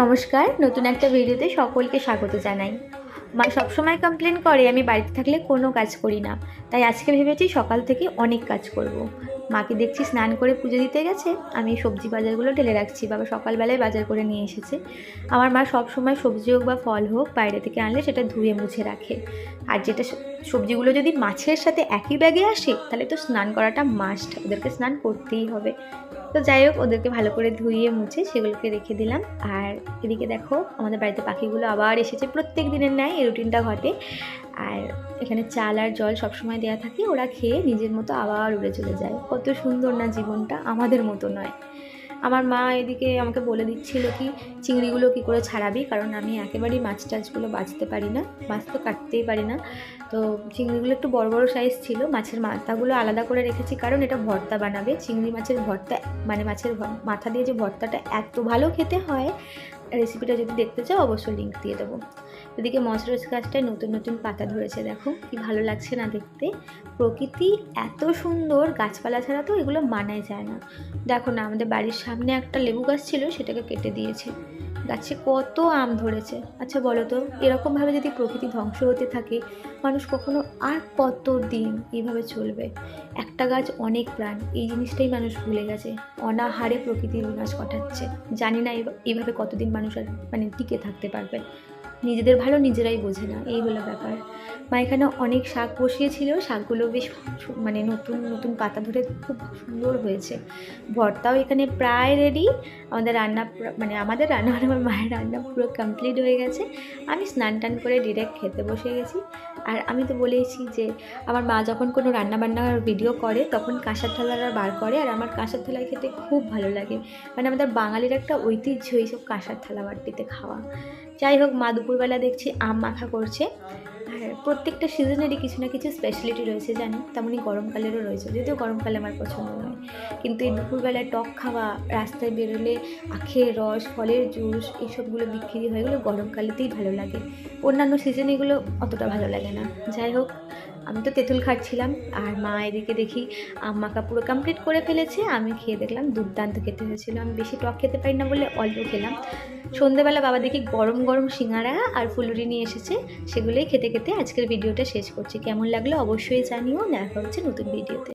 নমস্কার, নতুন একটা ভিডিওতে সকলকে স্বাগত জানাই। মা সবসময় কমপ্লেন করে আমি বাড়িতে থাকলে কোনো কাজ করি না, তাই আজকে ভেবেছি সকাল থেকে অনেক কাজ করব। মাকে দেখছি স্নান করে পুজো দিতে গেছে, আমি সবজি বাজারগুলো ঢেলে রাখছি। বাবা সকালবেলায় বাজার করে নিয়ে এসেছে। আমার মা সবসময় সবজি হোক বা ফল হোক বাইরে থেকে আনলে সেটা ধুয়ে মুছে রাখে। আর যেটা সবজিগুলো যদি মাছের সাথে একই ব্যাগে আসে তাহলে তো স্নান করাটা মাস্ট, ওদেরকে স্নান করতেই হবে। তো যাই হোক, ওদেরকে ভালো করে ধুইয়ে মুছে সেগুলোকে রেখে দিলাম। আর এদিকে দেখো আমাদের বাড়িতে পাখিগুলো আবার এসেছে, প্রত্যেক দিনের ন্যায় এই রুটিনটা ঘটে। আর এখানে চাল আর জল সবসময় দেওয়া থাকে, ওরা খেয়ে নিজের মতো আবার উড়ে চলে যায়। কত সুন্দর না জীবনটা, আমাদের মতো নয়। আমার মা এদিকে আমাকে বলে দিচ্ছিল কি চিংড়িগুলো কি করে ছাড়াবি, কারণ আমি একেবারেই মাছ টাছগুলো বাছতে পারি না, মাছ তো কাটতেই পারি না। তো চিংড়িগুলো একটু বড় বড় সাইজ ছিল, মাছের মাথাগুলো আলাদা করে রেখেছি কারণ এটা ভর্তা বানাবে। চিংড়ি মাছের ভর্তা মানে মাছের মাথা দিয়ে যে ভর্তাটা এত ভালো খেতে হয়, রেসিপিটা যদি দেখতে চাও অবশ্যই লিঙ্ক দিয়ে দেবো। এদিকে মশরস গাছটায় নতুন নতুন পাতা ধরেছে, দেখো কি ভালো লাগছে না দেখতে। প্রকৃতি এত সুন্দর, গাছপালা ছাড়া তো এগুলো মানাই যায় না। দেখো না, আমাদের বাড়ির সামনে একটা লেবু গাছ ছিল, সেটাকে কেটে দিয়েছে। গাছে কত আম ধরেছে। আচ্ছা বলো তো, এরকমভাবে যদি প্রকৃতি ধ্বংস হতে থাকে, মানুষ কখনো আর কত দিন এইভাবে চলবে? একটা গাছ অনেক প্রাণ, এই জিনিসটাই মানুষ ভুলে গেছে। অনাহারে প্রকৃতির বিনাশ ঘটাচ্ছে। জানি না এইভাবে কতদিন মানুষ আর মানে টিকে থাকতে পারবে। নিজেদের ভালো নিজেরাই বোঝে না, এই হলো ব্যাপার। মা এখানে অনেক শাক বসিয়েছিল, শাকগুলো বেশ মানে নতুন নতুন পাতা ধরে খুব সুন্দর হয়েছে। ভর্তাও এখানে প্রায় রেডি। আমাদের রান্না মানে আমার মায়ের রান্না পুরো কমপ্লিট হয়ে গেছে। আমি স্নান টান করে ডিরেক্ট খেতে বসে গেছি। আর আমি তো বলেইছি যে আমার মা যখন কোনো রান্নাবান্নার ভিডিও করে তখন কাঁসার থালাটা বার করে, আর আমার কাঁসার থালায় খেতে খুব ভালো লাগে। মানে আমাদের বাঙালির একটা ঐতিহ্য এইসব কাঁসার থালা বাটিতে খাওয়া। যাই হোক, মা দুপুরবেলা দেখছি আম মাখা করছে। আর প্রত্যেকটা সিজনেরই কিছু না কিছু স্পেশালিটি রয়েছে জানি, তেমনই গরমকালেরও রয়েছে, যদিও গরমকালে আমার পছন্দ নয়। কিন্তু এই দুপুরবেলায় টক খাওয়া, রাস্তায় বেরোলে আখের রস, ফলের জুস এইসবগুলো বিক্রি হয়, এগুলো গরমকালেতেই ভালো লাগে। অন্যান্য সিজনে এগুলো অতটা ভালো লাগে না। যাই হোক, আমি তো তেঁতুল খাচ্ছিলাম, আর মা এদিকে দেখি আম মাখা পুরো কমপ্লিট করে ফেলেছে। আমি খেয়ে দেখলাম দুর্দান্ত খেতে হয়েছিল। আমি বেশি টক খেতে পারি না বলে অল্প খেলাম। সন্ধ্যেবেলা বাবা দেখি গরম গরম সিঙ্গারা আর ফুলুরি নিয়ে এসেছে, সেগুলোই খেতে খেতে আজকের ভিডিওটা শেষ করছি। কেমন লাগলো অবশ্যই জানিও। দেখা হচ্ছে নতুন ভিডিওতে।